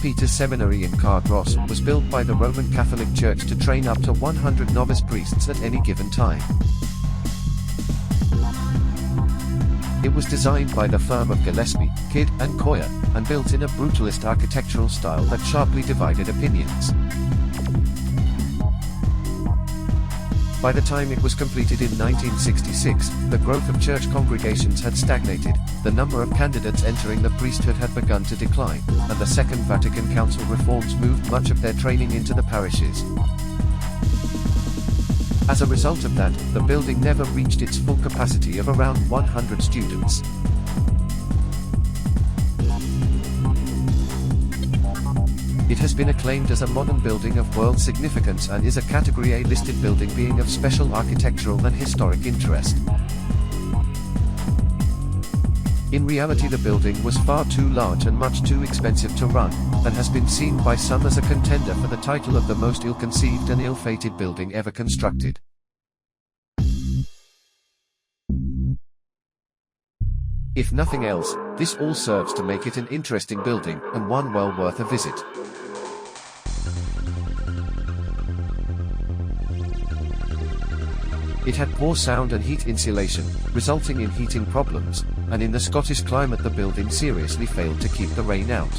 Peter's Seminary in Cardross was built by the Roman Catholic Church to train up to 100 novice priests at any given time. It was designed by the firm of Gillespie, Kidd, and Coyer, and built in a brutalist architectural style that sharply divided opinions. By the time it was completed in 1966, the growth of church congregations had stagnated, the number of candidates entering the priesthood had begun to decline, and the Second Vatican Council reforms moved much of their training into the parishes. As a result of that, the building never reached its full capacity of around 100 students. It has been acclaimed as a modern building of world significance and is a Category A listed building, being of special architectural and historic interest. In reality, the building was far too large and much too expensive to run, and has been seen by some as a contender for the title of the most ill-conceived and ill-fated building ever constructed. If nothing else, this all serves to make it an interesting building, and one well worth a visit. It had poor sound and heat insulation, resulting in heating problems, and in the Scottish climate the building seriously failed to keep the rain out.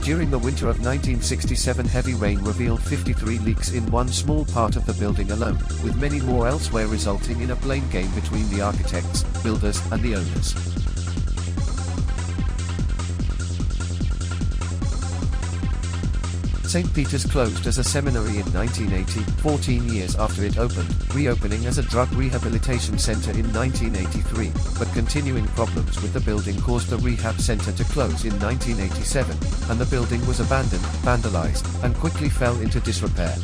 During the winter of 1967, heavy rain revealed 53 leaks in one small part of the building alone, with many more elsewhere, resulting in a blame game between the architects, builders, and the owners. St. Peter's closed as a seminary in 1980, 14 years after it opened, reopening as a drug rehabilitation center in 1983, but continuing problems with the building caused the rehab center to close in 1987, and the building was abandoned, vandalized, and quickly fell into disrepair.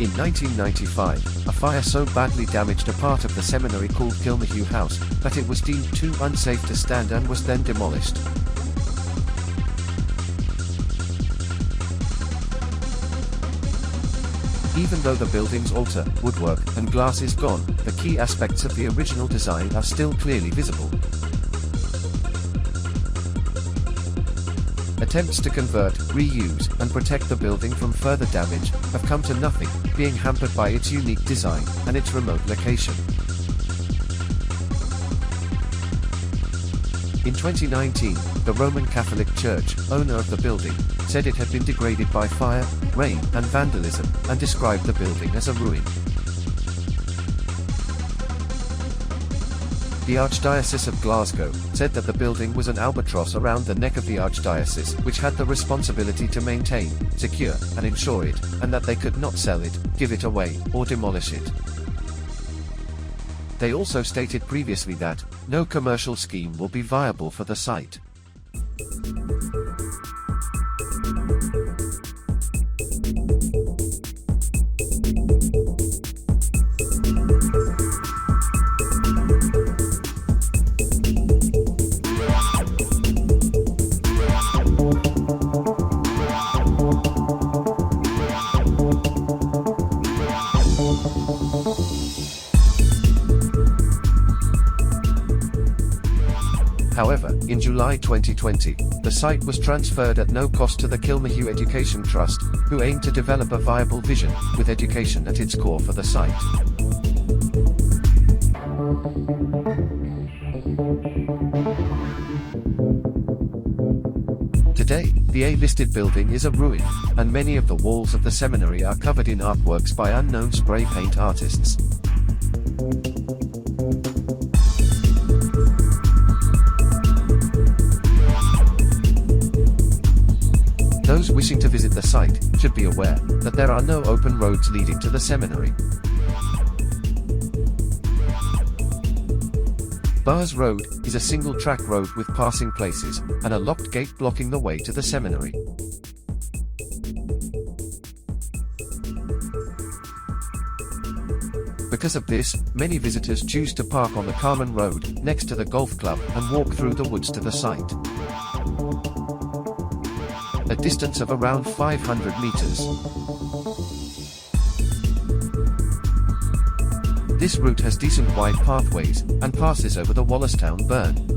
In 1995, a fire so badly damaged a part of the seminary called Kilmahue House, that it was deemed too unsafe to stand and was then demolished. Even though the building's altar, woodwork, and glass is gone, the key aspects of the original design are still clearly visible. Attempts to convert, reuse, and protect the building from further damage have come to nothing, being hampered by its unique design and its remote location. In 2019, the Roman Catholic Church, owner of the building, said it had been degraded by fire, rain, and vandalism, and described the building as a ruin. The Archdiocese of Glasgow said that the building was an albatross around the neck of the Archdiocese, which had the responsibility to maintain, secure, and insure it, and that they could not sell it, give it away, or demolish it. They also stated previously that no commercial scheme will be viable for the site. However, in July 2020, the site was transferred at no cost to the Kilmahue Education Trust, who aim to develop a viable vision, with education at its core for the site. Today, the A-listed building is a ruin, and many of the walls of the seminary are covered in artworks by unknown spray paint artists. Those wishing to visit the site should be aware that there are no open roads leading to the seminary. Bars Road is a single-track road with passing places and a locked gate blocking the way to the seminary. Because of this, many visitors choose to park on the Carmen Road next to the golf club and walk through the woods to the site. A distance of around 500 meters. This route has decent wide pathways, and passes over the Wallerstown burn.